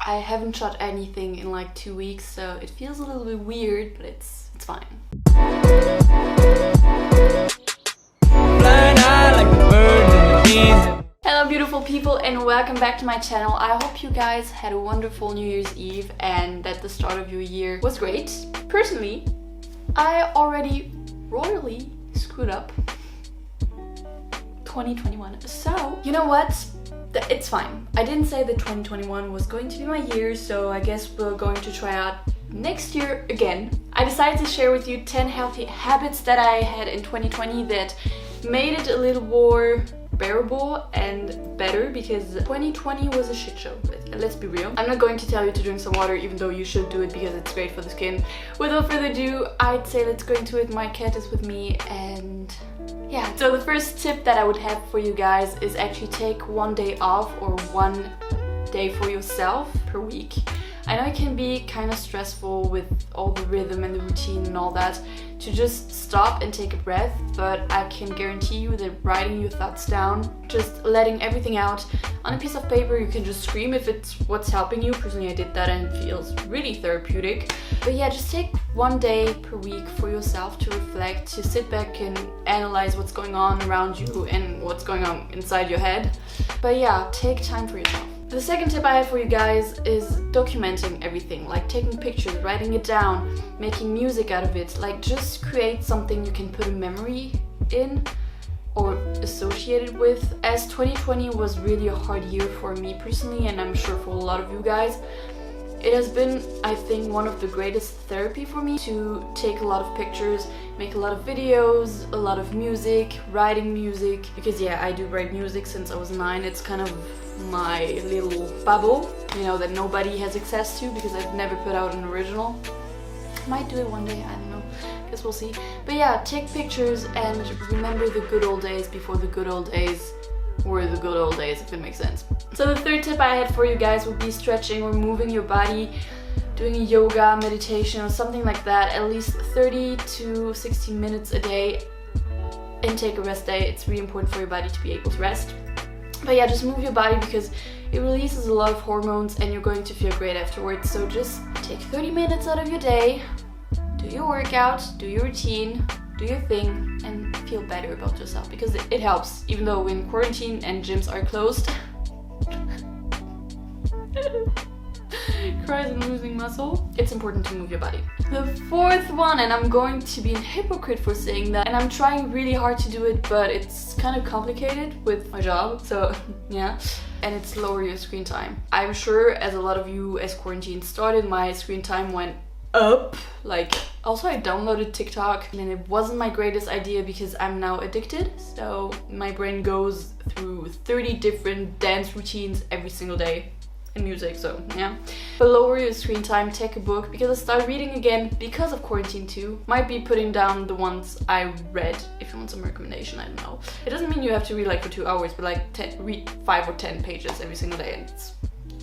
I haven't shot anything in like 2 weeks, so it feels a little bit weird, but it's fine. Hello beautiful people and welcome back to my channel. I hope you guys had a wonderful New Year's Eve and that the start of your year was great. Personally, I already royally screwed up 2021. So, you know what? It's fine. I didn't say that 2021 was going to be my year, so I guess we're going to try out next year again. I decided to share with you 10 healthy habits that I had in 2020 that made it a little more bearable and better, because 2020 was a shit show. Let's be real. I'm not going to tell you to drink some water, even though you should do it because it's great for the skin. Without further ado, I'd say let's go into it. My cat is with me and yeah. So the first tip that I would have for you guys is actually take one day off or one day for yourself per week. I know it can be kind of stressful with all the rhythm and the routine and all that to just stop and take a breath, but I can guarantee you that writing your thoughts down, just letting everything out on a piece of paper, you can just scream if it's what's helping you. Personally, I did that and it feels really therapeutic. But yeah, just take one day per week for yourself to reflect, to sit back and analyze what's going on around you and what's going on inside your head. But yeah, take time for yourself. The second tip I have for you guys is documenting everything, like taking pictures, writing it down, making music out of it. Like just create something you can put a memory in or associate it with. As 2020 was really a hard year for me personally, and I'm sure for a lot of you guys, it has been, I think, one of the greatest therapy for me to take a lot of pictures, make a lot of videos, a lot of music, writing music, because yeah, I do write music since I was 9. It's kind of my little bubble, you know, that nobody has access to because I've never put out an original. Might do it one day, I don't know, guess we'll see. But yeah, take pictures and remember the good old days before the good old days were the good old days, if it makes sense. So the third tip I had for you guys would be stretching or moving your body, doing a yoga, meditation or something like that, at least 30 to 60 minutes a day, and take a rest day. It's really important for your body to be able to rest. But yeah, just move your body because it releases a lot of hormones and you're going to feel great afterwards. So just take 30 minutes out of your day, do your workout, do your routine, do your thing, and feel better about yourself, because it helps, even though we're in quarantine and gyms are closed. Cries and losing muscle. It's important to move your body. The fourth one, and I'm going to be a hypocrite for saying that, and I'm trying really hard to do it, but it's kind of complicated with my job, so yeah. And it's lower your screen time. I'm sure, as a lot of you, as quarantine started, my screen time went up. Like, also I downloaded TikTok and it wasn't my greatest idea because I'm now addicted. So my brain goes through 30 different dance routines every single day. Music, so yeah. But lower your screen time, take a book, because I start reading again because of quarantine too. Might be putting down the ones I read if you want some recommendation, I don't know. It doesn't mean you have to read like for 2 hours, but like read 5 or 10 pages every single day, and it's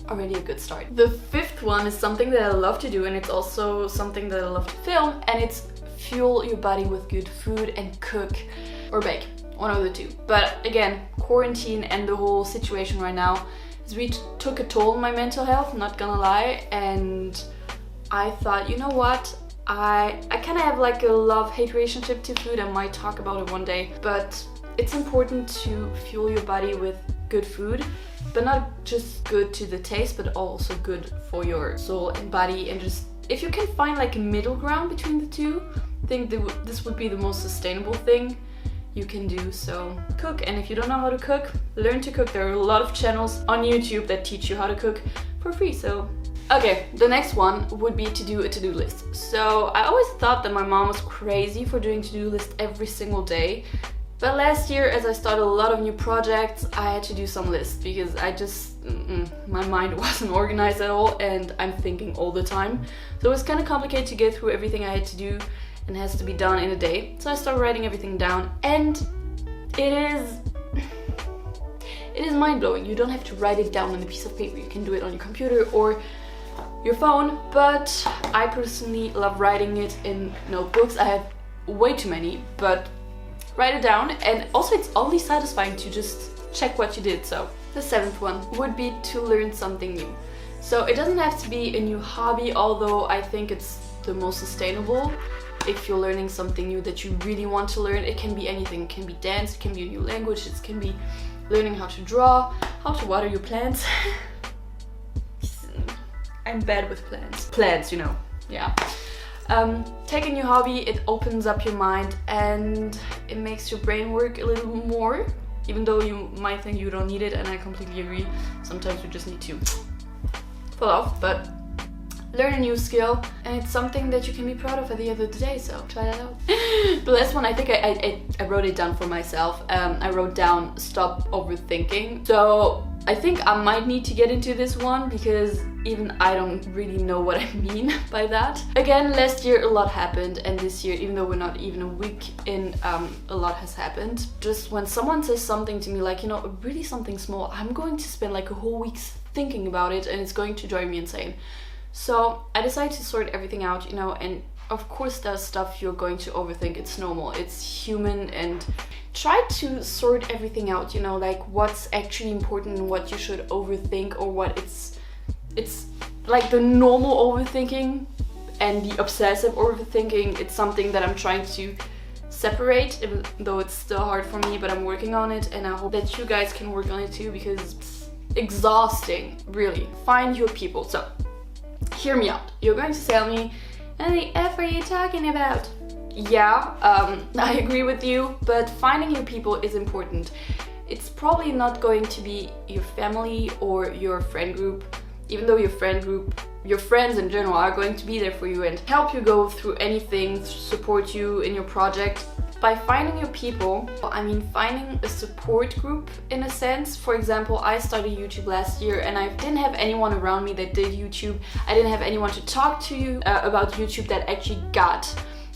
already a good start. The fifth one is something that I love to do, and it's also something that I love to film, and it's fuel your body with good food and cook or bake, one of the two. But again, quarantine and the whole situation right now really took a toll on my mental health, not gonna lie, and I thought, you know what, I kind of have like a love-hate relationship to food. I might talk about it one day, but it's important to fuel your body with good food, but not just good to the taste, but also good for your soul and body. And just, if you can find like a middle ground between the two, I think this would be the most sustainable thing you can do. So cook, and if you don't know how to cook, learn to cook. There are a lot of channels on YouTube that teach you how to cook for free. So okay, the next one would be to do a to-do list. So I always thought that my mom was crazy for doing to-do list every single day, but last year, as I started a lot of new projects, I had to do some lists because I just my mind wasn't organized at all and I'm thinking all the time. So it was kind of complicated to get through everything I had to do and has to be done in a day. So I started writing everything down, and it is mind-blowing. You don't have to write it down on a piece of paper. You can do it on your computer or your phone, but I personally love writing it in notebooks. I have way too many, but write it down, and also it's only satisfying to just check what you did. So the seventh one would be to learn something new. So it doesn't have to be a new hobby, although I think it's the most sustainable. If you're learning something new that you really want to learn, it can be anything. It can be dance, it can be a new language, it can be learning how to draw, how to water your plants. I'm bad with plants. Plants, you know, yeah. Take a new hobby, it opens up your mind and it makes your brain work a little more, even though you might think you don't need it, and I completely agree. Sometimes you just need to fall off, but learn a new skill, and it's something that you can be proud of at the end of the day, so try that out. The last one, I think I wrote it down for myself. I wrote down stop overthinking. So I think I might need to get into this one because even I don't really know what I mean by that. Again, last year a lot happened, and this year, even though we're not even a week in, a lot has happened. Just when someone says something to me like, you know, really something small, I'm going to spend like a whole week thinking about it and it's going to drive me insane. So I decided to sort everything out, you know, and of course there's stuff you're going to overthink. It's normal, it's human, and try to sort everything out, you know, like what's actually important and what you should overthink, or what it's like the normal overthinking and the obsessive overthinking. It's something that I'm trying to separate, even though it's still hard for me, but I'm working on it, and I hope that you guys can work on it too, because it's exhausting, really. Find your people. So hear me out. You're going to tell me, what the F are you talking about? Yeah, I agree with you, but finding your people is important. It's probably not going to be your family or your friend group, even though your friend group, your friends in general, are going to be there for you and help you go through anything, support you in your project. By finding your people, I mean finding a support group in a sense. For example, I started YouTube last year and I didn't have anyone around me that did YouTube. I didn't have anyone to talk to you about YouTube that actually got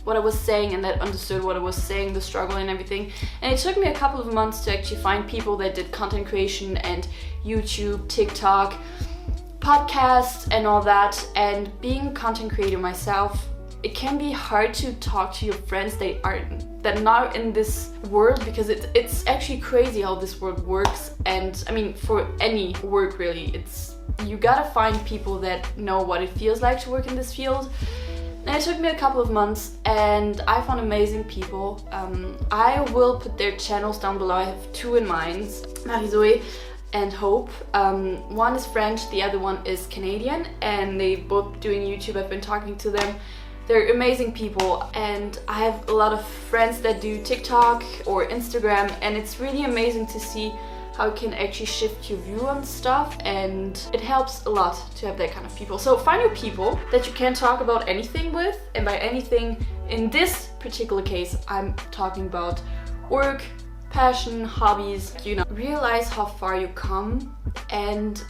what I was saying and that understood what I was saying, the struggle and everything. And it took me a couple of months to actually find people that did content creation and YouTube, TikTok, podcasts and all that. And being a content creator myself, it can be hard to talk to your friends that are not in this world, because it's actually crazy how this world works. And I mean, for any work really, you gotta find people that know what it feels like to work in this field. And it took me a couple of months and I found amazing people. I will put their channels down below. I have two in mind, Marie-Zoé and Hope. One is French, the other one is Canadian, and they both doing YouTube. I've been talking to them. They're amazing people, and I have a lot of friends that do TikTok or Instagram, and it's really amazing to see how it can actually shift your view on stuff, and it helps a lot to have that kind of people. So find your people that you can talk about anything with, and by anything in this particular case I'm talking about work, passion, hobbies, you know. Realize how far you come and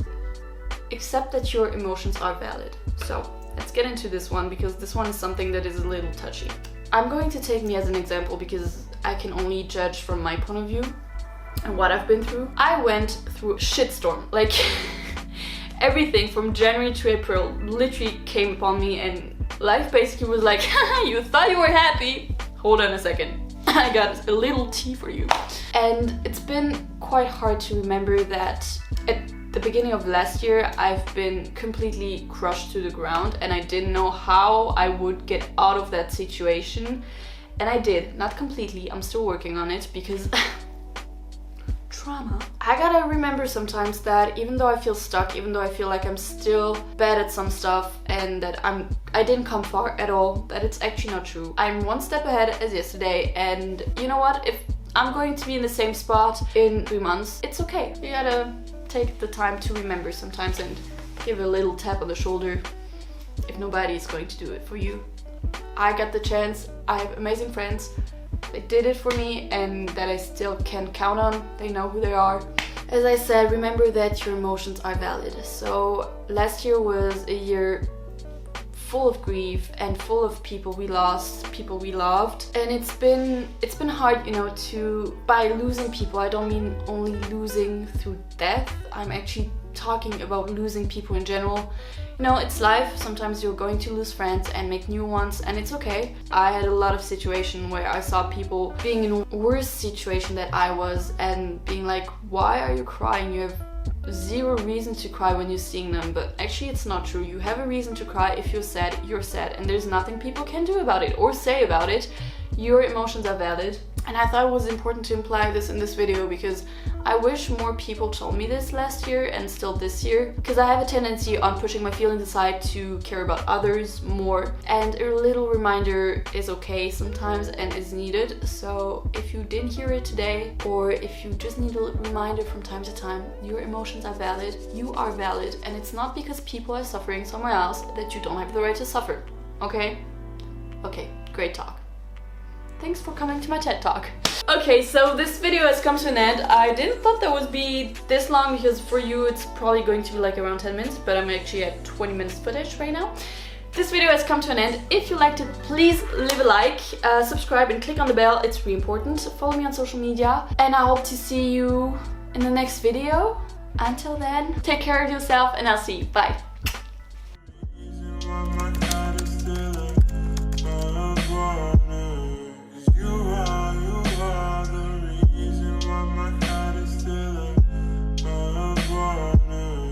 accept that your emotions are valid. So let's get into this one, because this one is something that is a little touchy. I'm going to take me as an example because I can only judge from my point of view and what I've been through. I went through a shitstorm. Like everything from January to April literally came upon me, and life basically was like, you thought you were happy? Hold on a second. I got a little tea for you. And it's been quite hard to remember that at the beginning of last year I've been completely crushed to the ground, and I didn't know how I would get out of that situation, and I did. Not completely, I'm still working on it, because trauma. I gotta remember sometimes that even though I feel stuck, even though I feel like I'm still bad at some stuff and that I didn't come far at all, that it's actually not true. I'm one step ahead as yesterday, and you know what? If I'm going to be in the same spot in 3 months, it's okay. You gotta take the time to remember sometimes and give a little tap on the shoulder if nobody is going to do it for you. I got the chance. I have amazing friends. They did it for me, and that I still can count on. They know who they are. As I said, remember that your emotions are valid. So last year was a year full of grief and full of people we lost, people we loved, and it's been hard, you know, by losing people. I don't mean only losing through death. I'm actually talking about losing people in general. You know, it's life. Sometimes you're going to lose friends and make new ones, and it's okay. I had a lot of situations where I saw people being in a worse situation than I was and being like, why are you crying? You have zero reason to cry when you're seeing them, but actually it's not true. You have a reason to cry. If you're sad, and there's nothing people can do about it or say about it. Your emotions are valid. And I thought it was important to imply this in this video because I wish more people told me this last year and still this year, because I have a tendency on pushing my feelings aside to care about others more, and a little reminder is okay sometimes and is needed. So if you didn't hear it today, or if you just need a reminder from time to time, your emotions are valid, you are valid, and it's not because people are suffering somewhere else that you don't have the right to suffer, okay? Okay, great talk. Thanks for coming to my TED Talk. Okay, so this video has come to an end. I didn't thought that would be this long because for you it's probably going to be like around 10 minutes, but I'm actually at 20 minutes footage right now. This video has come to an end. If you liked it, please leave a like, subscribe and click on the bell. It's really important. Follow me on social media and I hope to see you in the next video. Until then, take care of yourself and I'll see you. Bye.